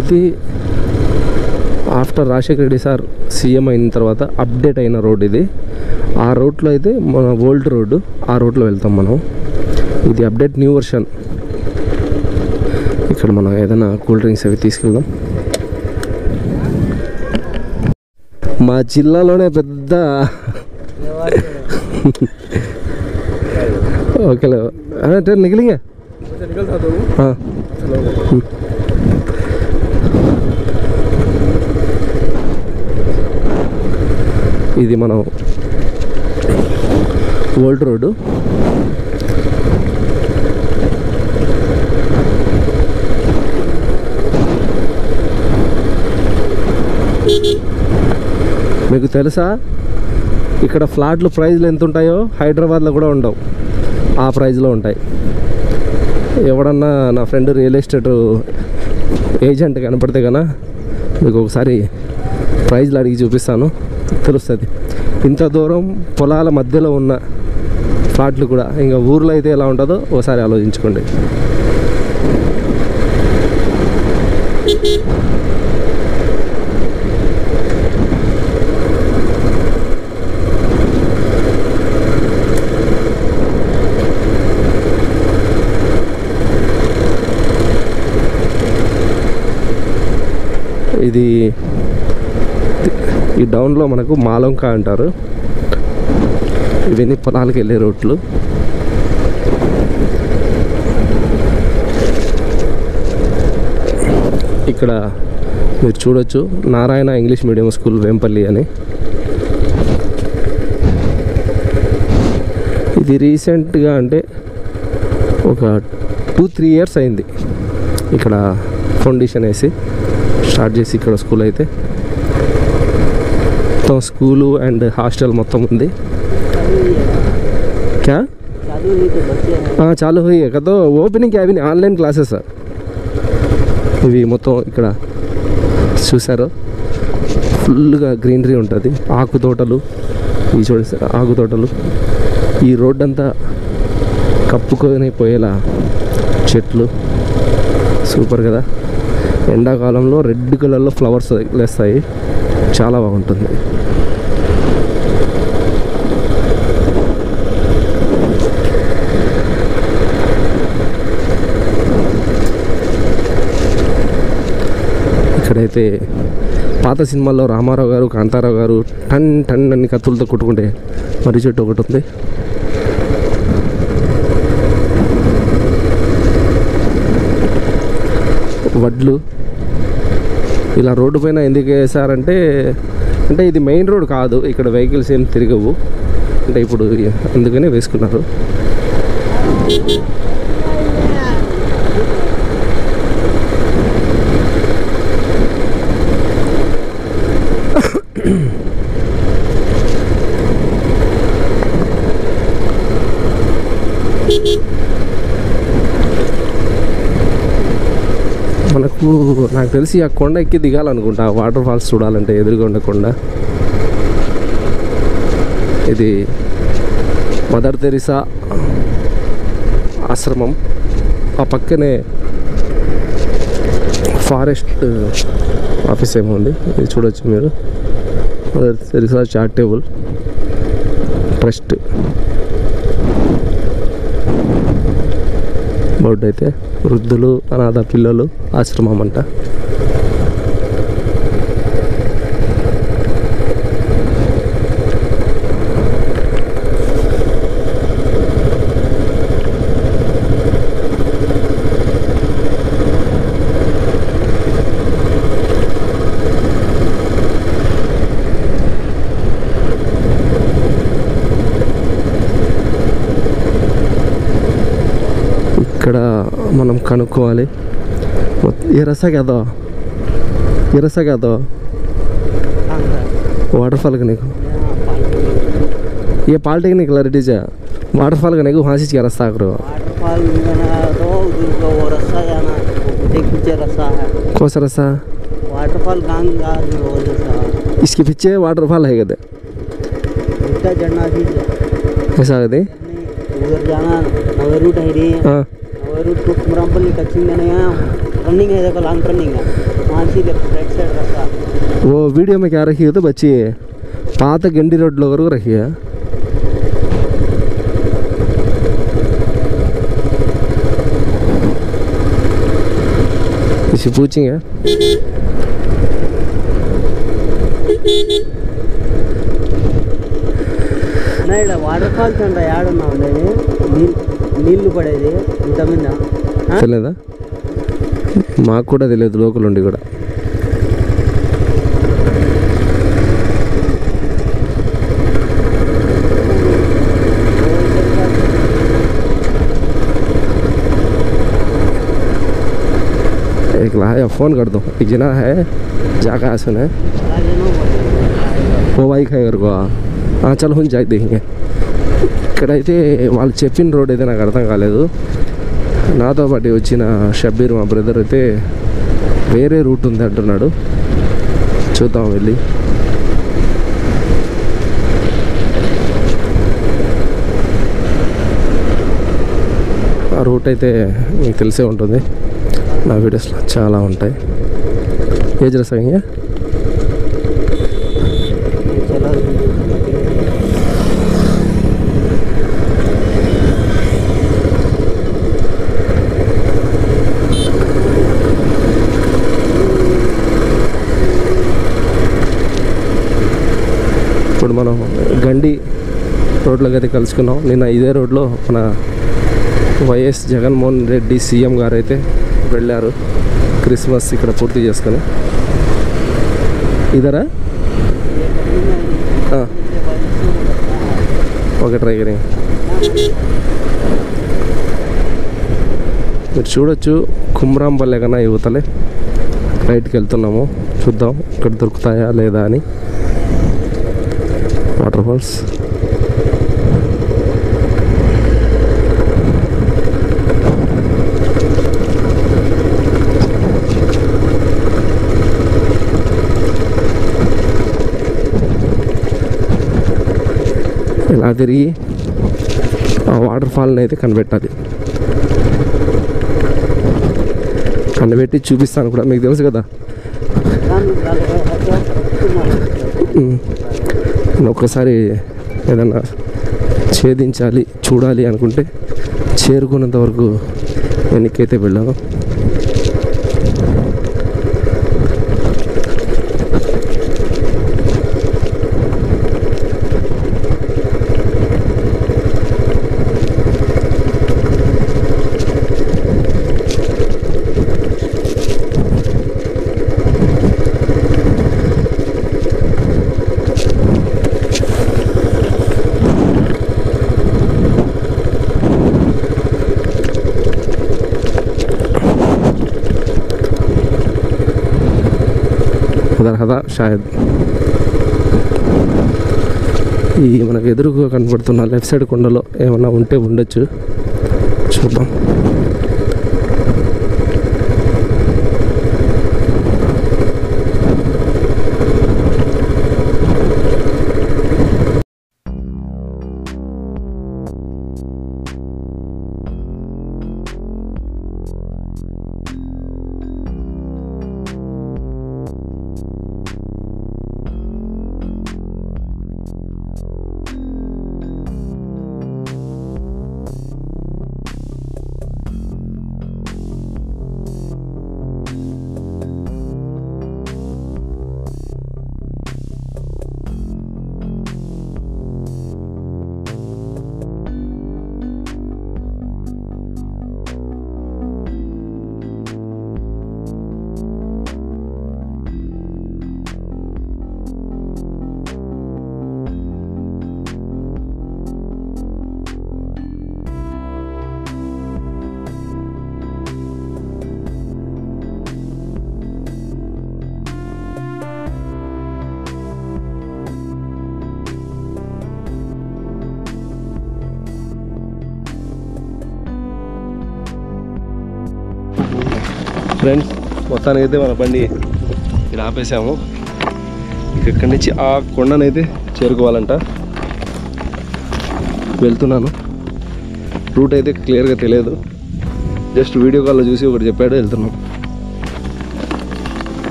ఇది after Rajasekhara Reddy sir CM అయిన తర్వాత అప్డేట్ అయిన రోడ్ ఇది. ఆ రోడ్లో అయితే మన ఓల్డ్ రోడ్డు, ఆ రోడ్లో వెళ్తాం మనం. ఇది అప్డేట్ న్యూ వర్షన్. ఇక్కడ మనం ఏదైనా కూల్ డ్రింక్స్ అవి తీసుకెళ్దాం. మా జిల్లాలోనే పెద్ద ఓకేలే అంటే నిగిలింగా ఇది మనం ఓల్డ్ రోడ్డు. మీకు తెలుసా ఇక్కడ ఫ్లాట్లు ప్రైజ్లు ఎంత ఉంటాయో హైదరాబాద్లో కూడా ఉండవు, ఆ ప్రైజ్లో ఉంటాయి. ఎవడన్నా నా ఫ్రెండ్ రియల్ ఎస్టేట్ ఏజెంట్ కనపడితే కన్నా మీకు ఒకసారి ప్రైజ్లు అడిగి చూపిస్తాను, తెలుస్తుంది. ఇంత దూరం పొలాల మధ్యలో ఉన్న ఫ్లాట్లు కూడా ఇంకా ఊర్లో అయితే ఎలా ఉంటుందో ఒకసారి ఆలోచించుకోండి. ఇది ఈ డౌన్లో మనకు మాలంక అంటారు. ఇవన్నీ పొలాలకు వెళ్ళే రోడ్లు. ఇక్కడ మీరు చూడొచ్చు Narayana English medium school Vempalli అని. ఇది రీసెంట్గా అంటే ఒక 2-3 ఇయర్స్ అయింది ఇక్కడ ఫౌండేషన్ వేసి స్టార్ట్ చేసి ఇక్కడ స్కూల్ అయితే మొత్తం స్కూలు అండ్ హాస్టల్ మొత్తం ఉంది. क्या हाँ चालू हुई है కదా ఓపెనింగ్ क्या अभी ఆన్లైన్ క్లాసెస్. ఇవి మొత్తం ఇక్కడ చూసారు ఫుల్గా గ్రీనరీ ఉంటుంది, ఆకు తోటలు. ఇవి చూడండి ఆకు తోటలు. ఈ రోడ్ అంతా కప్పుకొని పోయేలా చెట్లు, సూపర్ కదా. ఎండాకాలంలో రెడ్ కలర్లో ఫ్లవర్స్ లేస్తాయి, చాలా బాగుంటుంది. ఇక్కడైతే పాత సినిమాల్లో రామారావు గారు, కాంతారావు గారు టన్ టన్ అన్ని కత్తులతో కొట్టుకుంటే మర్రి చెట్టు ఒకటి ఉంది. వడ్లు ఇలా రోడ్డు పైన ఎందుకు వేసారంటే అంటే ఇది మెయిన్ రోడ్ కాదు, ఇక్కడ వెహికల్స్ ఏం తిరగవు అంటే ఇప్పుడు అందుకనే వేసుకున్నారు. మనకు నాకు తెలిసి ఆ కొండ ఎక్కి దిగాలనుకుంటా, వాటర్ ఫాల్స్ చూడాలంటే ఎదురుగొండ కొండ. ఇది మదర్ తెరిసా ఆశ్రమం. ఆ పక్కనే ఫారెస్ట్ ఆఫీస్ ఏమో ఉంది, ఇది చూడొచ్చు మీరు. Mother Teresa charitable trust board అయితే వృద్ధులు అనాథ పిల్లలు ఆశ్రమం అంట. ఇక్కడ మనం కనుక్కోవాలి. ये रस्ता क्या दो, ये रस्ता क्या दो वाटरफॉल का नहीं, ये पॉलिटेक्निक रेडी जा वाटरफॉल का नहीं वहाँ से क्या रास्ता करो, कौन सा रास्ता वाटरफॉल इसके पीछे वाटरफॉल है कहते ऐसा कहते उधर जाना नवे रूट है रे नवे रूट को कुमरामपल्ली टचिंग देना है रनिंग है देखो लॉन्ग रनिंग है वहाँ से राइट साइड रास्ता वो वीडियो में क्या रखी है तो बच्ची पात गंडी रोड लोग रखी है किसी पूछेंगे వాటర్ ఫాల్స్ అంట యాడున్నా ఉండేది నీళ్లు పడేది ఇంత మీద తెలియదా మాకు కూడా తెలియదు లోకల్ ఉండి కూడా एक लाया फ़ोन कर दो एक जना है जाकर आसन है वो बाइक है घर को చలో కొంచెం జాగ్రత్త దేఖింగే ఇక్కడైతే వాళ్ళు చెప్పిన రోడ్ అయితే నాకు అర్థం కాలేదు నాతో పాటు వచ్చిన షబ్బీర్ మా బ్రదర్ అయితే వేరే రూట్ ఉంది అంటున్నాడు చూద్దాం వెళ్ళి ఆ రూట్ అయితే మీకు తెలిసే ఉంటుంది నా వీడియోస్లో చాలా ఉంటాయి ఏ జరసంగా ఇప్పుడు మనం గండి రోడ్లోకి అయితే కలుసుకున్నాం నిన్న ఇదే రోడ్లో మన వైఎస్ జగన్మోహన్ రెడ్డి సీఎం గారు అయితే వెళ్ళారు క్రిస్మస్ ఇక్కడ పూర్తి చేసుకొని ఇదరా ఓకే ట్రై కరీ మీరు చూడొచ్చు కుమ్రాంపల్లె కన్నా యువతలే రైట్కి వెళ్తున్నాము చూద్దాం ఇక్కడ దొరుకుతాయా లేదా అని వాటర్ ఫాల్స్ ఇలా తిరిగి ఆ వాటర్ ఫాల్ని అయితే కనిపెట్టాలి కనిపెట్టి చూపిస్తాను కూడా మీకు తెలుసు కదా ఒక్కసారి ఏదన్నా ఛేదించాలి చూడాలి అనుకుంటే చేరుకున్నంత వరకు వెనక్కైతే వెళ్ళాను उधर था शायद ఈ మనకు ఎదురుగా కనబడుతున్న లెఫ్ట్ సైడ్ కొండలో ఏమన్నా ఉంటే ఉండొచ్చు చూద్దాం ఫ్రెండ్స్ మొత్తానికైతే మన బండి ఇక్కడ ఆపేసాము ఇక్కడి నుంచి ఆ కొండనైతే చేరుకోవాలంట వెళ్తున్నాను రూట్ అయితే క్లియర్గా తెలియదు, జస్ట్ వీడియో కాల్లో చూసి ఒకటి చెప్పాడు, వెళ్తున్నాం.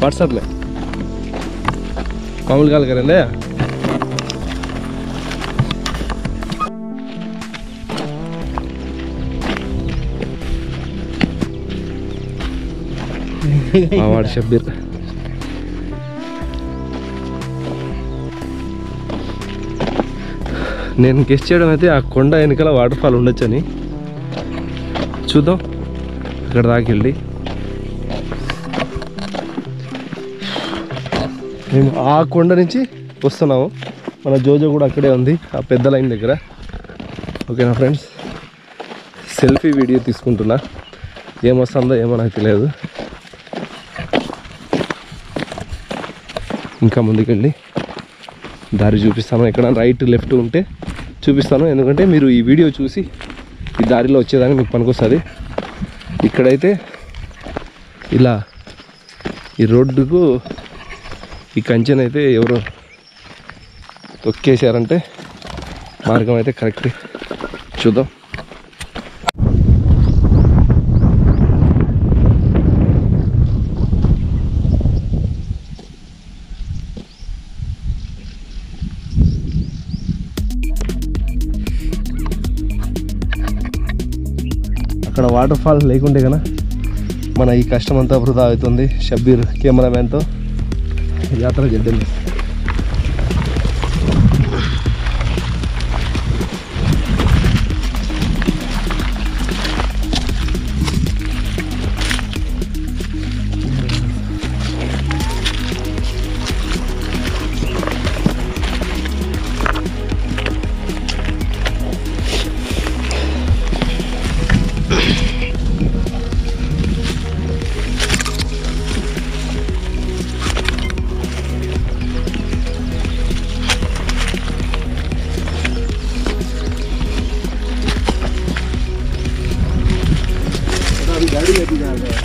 व्हाट्सएप में मामूल कॉल करेंगे వాడు షబ్బీర్. నేను గెస్ట్ చేయడం అయితే ఆ కొండ వెనకాల వాటర్ ఫాల్ ఉండొచ్చని. చూద్దాం అక్కడ దాకా వెళ్ళి. మేము ఆ కొండ నుంచి వస్తున్నాము, మన జోజో కూడా అక్కడే ఉంది ఆ పెద్ద లైన్ దగ్గర. ఓకేనా ఫ్రెండ్స్, సెల్ఫీ వీడియో తీసుకుంటున్నా, ఏమొస్తుందో ఏమో నాకు తెలియదు. ఇంకా ముందుకెళ్ళి దారి చూపిస్తాను, ఎక్కడ రైట్ లెఫ్ట్ ఉంటే చూపిస్తాను, ఎందుకంటే మీరు ఈ వీడియో చూసి ఈ దారిలో వచ్చేదానికి మీకు పనికొస్తుంది. ఇక్కడైతే ఇలా ఈ రోడ్డుకు ఈ కంచెనైతే ఎవరు తొక్కేశారంటే మార్గం అయితే కరెక్ట్. చూద్దాం. అక్కడ వాటర్ ఫాల్ లేకుంటే కన్నా మన ఈ కష్టం అంతా వృధా అవుతుంది. షబ్బీర్ కెమెరామ్యాన్తో యాత్ర చేద్దాం. गाड़ी लेके जा रहा है.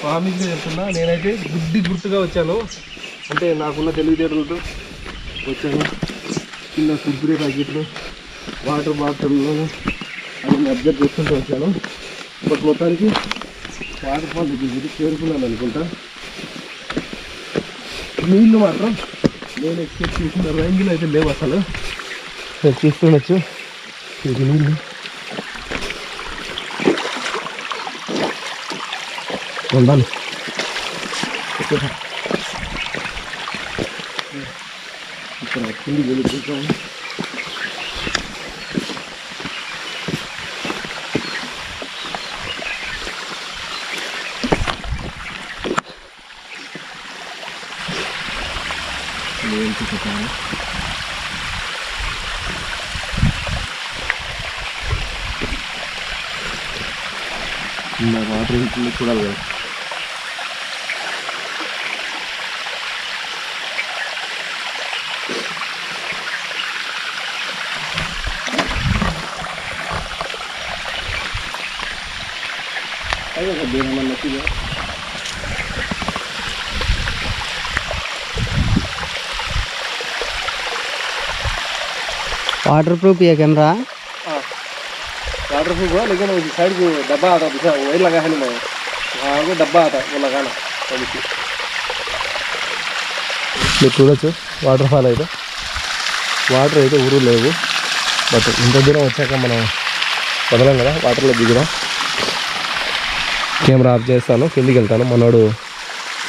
ప్రామిస్గా చెప్తున్నా, నేనైతే గుర్తుగా వచ్చాను, అంటే నాకున్న తెలివితేటలతో వచ్చాను. కింద కుర్కురే ప్యాకెట్లు, వాటర్ బాటిల్లో అవి అబ్జర్వ్ చేసుకుంటూ వచ్చాను. బట్ మొత్తానికి వాటర్ ఫాల్ దగ్గరికి చేరుకున్నాను అనుకుంటా. నీళ్ళు మాత్రం నేను ఎక్స్పెక్ట్ చేసిన రేంజ్లో అయితే లేవు అసలు. చూస్తుండొచ్చు ఇది నీళ్ళు. ఉండాలి ఇక్కడ వచ్చింది వెలుగుతాం. ఏంటి చెప్పాను, నా వాటర్ ఇంట్లో చూడాలి కదా. वाटर प्रूफ है कैमरा। वाटर प्रूफ है लेकिन उस साइड को डब्बा आता है वही लगा है ना मैं वहाँ को डब्बा आता वो लगाना మీరు చూడొచ్చు వాటర్ ఫాల్ అయితే వాటర్ అయితే ఊరు లేవు బట్ ఇంత దూరం వచ్చాక మనం వదలం కదా వాటర్లో దిగుదాం కెమెరా ఆఫ్ చేస్తాను కిందికి వెళ్తాను మనోడు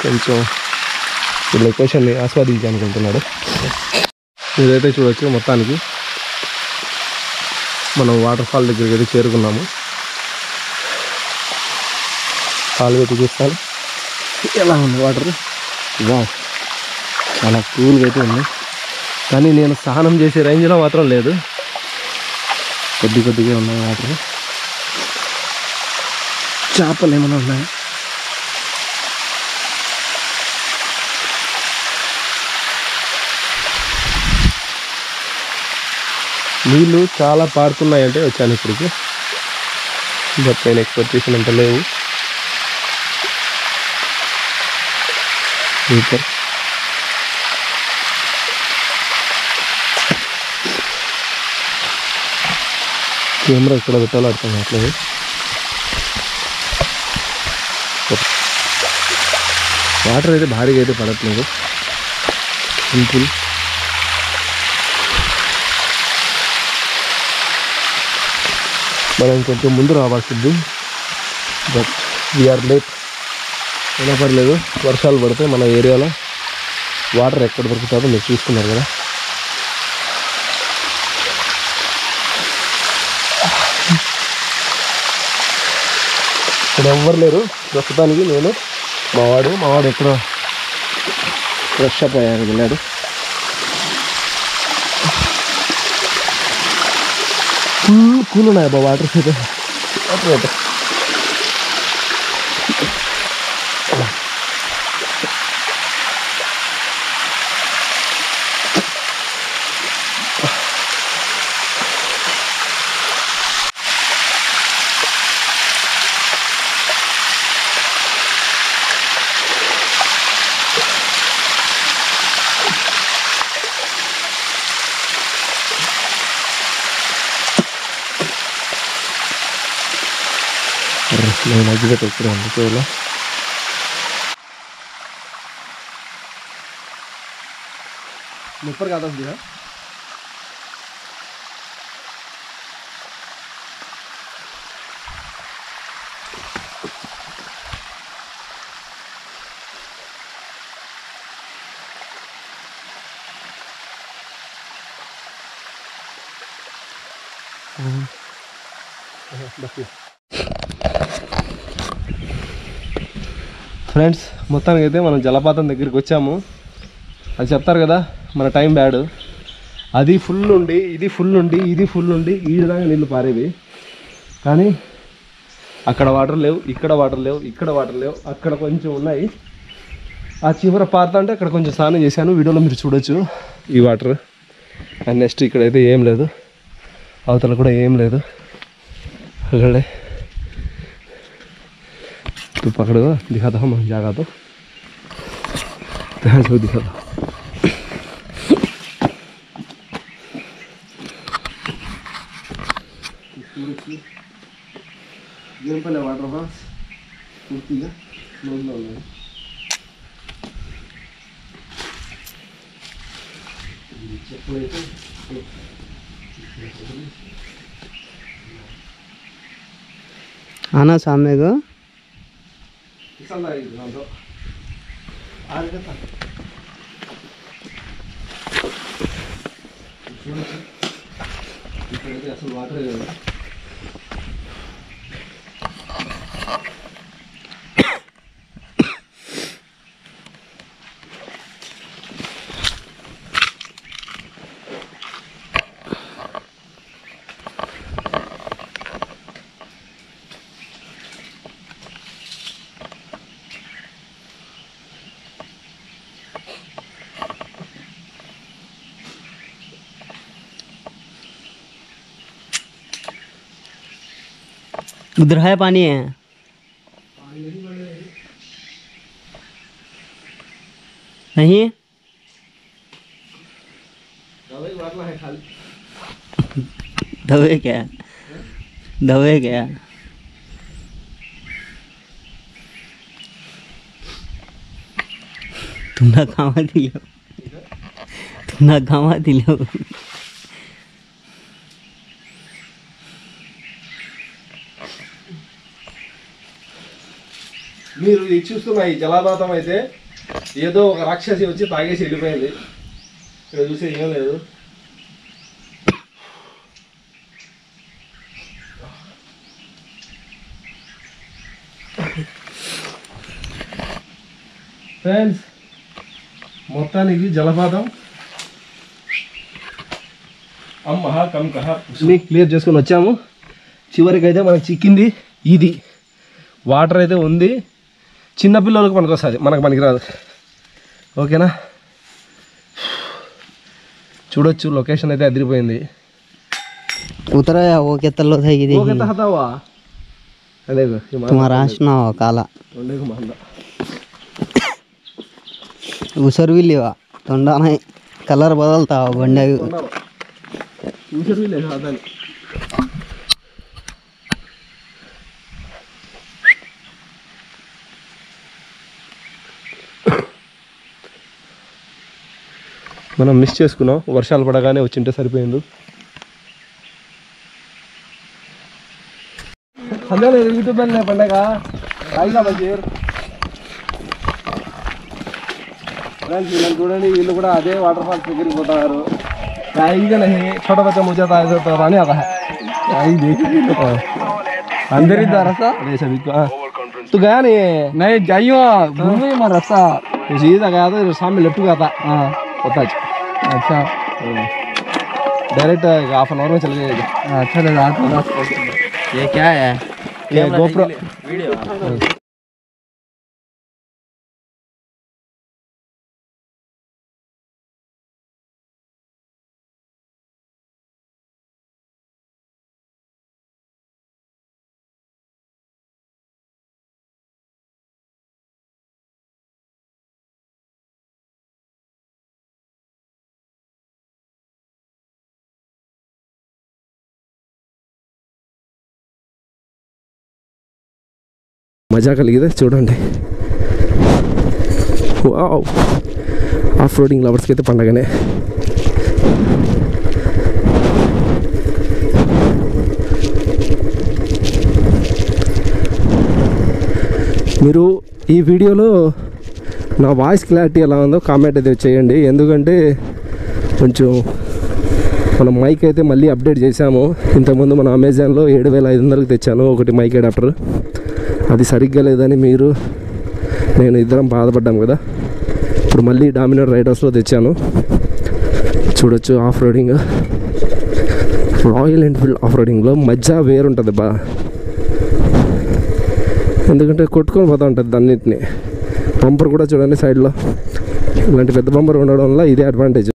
కొంచెం ఈ లొకేషన్ని ఆస్వాదించాలనుకుంటున్నాడు ఇదైతే చూడొచ్చు మొత్తానికి మనం వాటర్ ఫాల్ దగ్గరికి అయితే చేరుకున్నాము ఫాల్ పెట్టి చూస్తాను ఎలా ఉంది వాటర్ వావ్ చాలా కూల్గా అయితే ఉంది కానీ నేను స్నానం చేసే రేంజ్లో మాత్రం లేదు కొద్దిగా ఉన్నాయి వాటర్ చేపలు ఏమైనా ఉన్నాయి నీళ్ళు చాలా పారుతున్నాయంటే వచ్చాను ఇప్పటికి బట్ నేను ఎక్స్పెక్ట్ చేసినంత లేవు సూపర్ కెమెరా ఇక్కడ పెట్టాలో అర్థం కావట్లేదు వాటర్ అయితే భారీగా అయితే పడట్లేదు సింపుల్ మనం కొంచెం ముందు రావాల్సింది బట్ వీఆర్ లేట్ అయినా పర్లేదు వర్షాలు పడితే మన ఏరియాలో వాటర్ ఎక్కడ దొరుకుతుందో మీరు చూసుకున్నారు కదా ఇక్కడ ఎవ్వరు లేరు ప్రస్తుతానికి నేను మావాడు ఎక్కడో ఫ్రెష్ అప్ అయ్యారు వెళ్ళాడు కూల్ ఉన్నాయి అబ్బా వాటర్ అయితే వాటర్ నేను అగ్గిపెట్ట ఎక్కడ ఉంది కేవలం ముప్పర్ కాదా ఉంది ఫ్రెండ్స్ మొత్తానికి అయితే మనం జలపాతం దగ్గరికి వచ్చాము అది చెప్తారు కదా మన టైం బ్యాడ్ అది ఫుల్ ఉండి ఇది ఫుల్ ఉండి ఇది ఫుల్ ఉండి ఈ విధంగా నీళ్ళు పారేవి కానీ అక్కడ వాటర్ లేవు ఇక్కడ వాటర్ లేవు ఇక్కడ వాటర్ లేవు అక్కడ కొంచెం ఉన్నాయి ఆ చివర పారుతా అంటే అక్కడ కొంచెం స్నానం చేశాను వీడియోలో మీరు చూడొచ్చు ఈ వాటర్ అండ్ నెక్స్ట్ ఇక్కడైతే ఏం లేదు అవతల కూడా ఏం లేదు अगले तो पकड़ो दिखाता हूँ जाएगा तो जो दिखाता पहले वाटर फॉल्स पूर्तिगा आना सामने को असल वाटर उधर है पानी है नहीं दबे क्या दबे क्या तुम्हाला कामात दिलं మీరు ఇది చూస్తున్న ఈ జలపాతం అయితే ఏదో ఒక రాక్షసి వచ్చి తాగేసి వెళ్ళిపోయింది. ఇక్కడ చూస్తే ఏం లేదు. ఫ్రెండ్స్ మొత్తానికి జలపాతం అమ్మహ కంకహ క్లియర్ చేసుకొని వచ్చాము. చివరికి అయితే మనకు చిక్కింది ఇది. వాటర్ అయితే ఉంది. చిన్నపిల్లలకు మనకు వస్తుంది, మనకు పనికిరాదు. ఓకేనా, చూడొచ్చు లొకేషన్ అయితే అదిరిపోయింది. उतराया वो के तल्लो था ये ఓకే తహతావా అదే तुम्हारा आशना हो काला उसर भी लेवा तोंडा नहीं कलर बदलता हो बंडे ऊसर भी ले खाता है. మనం మిస్ చేసుకున్నాం. వర్షాలు పడగానే వచ్చింటే సరిపోయింది. అందరూ యూట్యూబ్ లో పండగ రాయిగా బజీర్ ఫ్రెండ్స్ వీళ్ళని చూడండి, వీళ్ళు కూడా అదే వాటర్ ఫాల్స్ దగ్గరికి పోతున్నారు. రాయిగా नहीं छोटा बच्चा मुझे तो पानी आता है अंदर ही रास्ता सभी को. तू गया नहीं जाइयो घूमे मैं रास्ता सीधा गया था सामने लेफ्ट गया था. पता अच्छा डायरेक्ट हाफ एन आवर में चल गए. अच्छा ये क्या है? ये GoPro वीडियो. మజా కలిగితే చూడండి. వావ్, ఆఫ్ రోడింగ్ లవర్స్కి అయితే పండగనే. మీరు ఈ వీడియోలో నా వాయిస్ క్లారిటీ ఎలా ఉందో కామెంట్ అయితే చేయండి. ఎందుకంటే కొంచెం మన మైక్ అయితే మళ్ళీ అప్డేట్ చేశాము. ఇంతకుముందు మన అమెజాన్లో 7500కి తెచ్చాను ఒకటి మైక్ అడాప్టర్. అది సరిగ్గా లేదని మీరు నేను ఇద్దరం బాధపడ్డాం కదా. ఇప్పుడు మళ్ళీ డామినర్ రైడర్స్లో తెచ్చాను. చూడొచ్చు off roading, Royal Enfield off రోడింగ్లో మజా వేరుంటుంది బా. ఎందుకంటే కొట్టుకొని పోతూ ఉంటుంది అన్నింటినీ. బంపర్ కూడా చూడండి సైడ్లో, ఇలాంటి పెద్ద బంపర్ ఉండడం వల్ల ఇదే అడ్వాంటేజ్.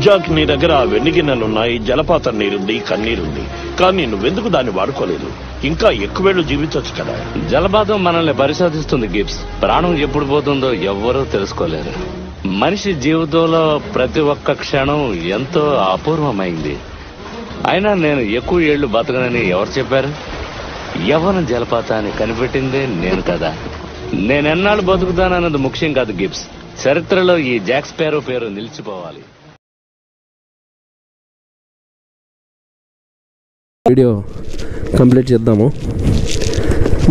జాక్, నీ దగ్గర వెండి గిన్నెలున్నాయి, జలపాతం నీరుంది, కన్నీరుంది, కానీ నువ్వెందుకు దాన్ని వాడుకోలేదు? ఇంకా ఎక్కువేళ్లు జీవించవచ్చు కదా. జలపాతం మనల్ని పరిశోధిస్తుంది గిబ్స్. ప్రాణం ఎప్పుడు పోతుందో ఎవ్వరూ తెలుసుకోలేరు. మనిషి జీవితంలో ప్రతి ఒక్క క్షణం ఎంతో అపూర్వమైంది. అయినా నేను ఎక్కువ ఏళ్లు బతకనని ఎవరు చెప్పారు? యవ్వన జలపాతాన్ని కనిపెట్టిందే నేను కదా. నేనెన్నాళ్ళు బతుకుతానన్నది ముఖ్యం కాదు గిబ్స్. చరిత్రలో ఈ జాక్ స్పారో పేరు నిలిచిపోవాలి. వీడియో కంప్లీట్ చేద్దాము.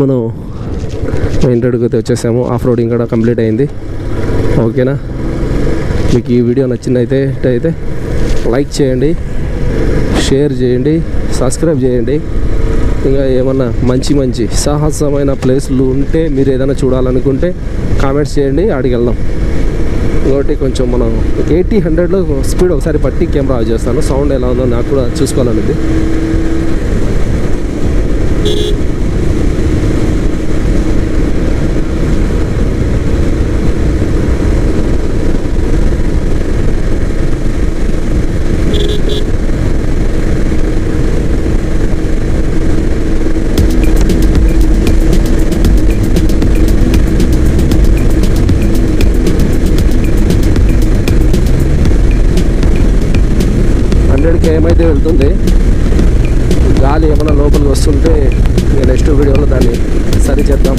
మనం మెయిన్ రోడ్కి అయితే వచ్చేసాము. ఆఫ్ రోడింగ్ కూడా కంప్లీట్ అయింది. ఓకేనా, మీకు ఈ వీడియో నచ్చినట్టయితే లైక్ చేయండి, షేర్ చేయండి, సబ్స్క్రైబ్ చేయండి. ఇంకా ఏమన్నా మంచి సాహసమైన ప్లేస్లు ఉంటే మీరు ఏదైనా చూడాలనుకుంటే కామెంట్స్ చేయండి, ఆడికి వెళ్దాం. ఇంకోటి కొంచెం మనం 80-100లో స్పీడ్ ఒకసారి పట్టి కెమెరా ఆఫ్ చేస్తాను. సౌండ్ ఎలా ఉందో నాకు కూడా చూసుకోవాలనేది. ఏమైతే వెళ్తుంది, గాలి ఏమైనా లోపలికి వస్తుంటే నెక్స్ట్ వీడియోలో దాన్ని సరి చేద్దాం.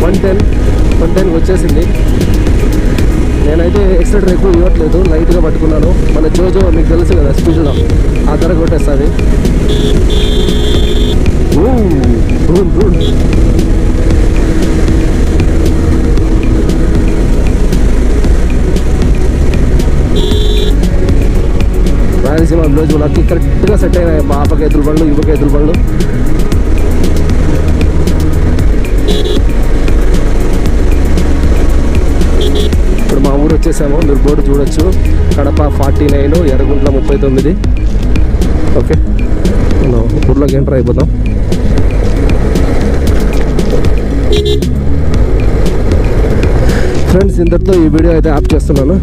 వన్ టెన్ వచ్చేసింది. నేనైతే ఎక్సలెటర్ ఎక్కువ ఇవ్వట్లేదు, లైట్గా పట్టుకున్నాను. మన జోజో మీకు తెలుసు కదా, స్పీడ్లో ఆ ధర కొట్టేస్తుంది. రాయలసీమ బ్లౌజ్ నాకు కరెక్ట్గా సెట్ అయినాయి. పాపకి ఎదురు బండ్లు, యువకి ఎదురు బండ్లు. ఇప్పుడు మా ఊరు వచ్చేసాము. మీరు బోర్డు చూడొచ్చు, కడప 49, ఎర్రగుంట్ల 39. ఓకే, ఊర్లోకి ఎంటర్ అయిపోతాం. ఫ్రెండ్స్, ఇంతటితో ఈ వీడియో అయితే ఆప్ చేస్తున్నాను.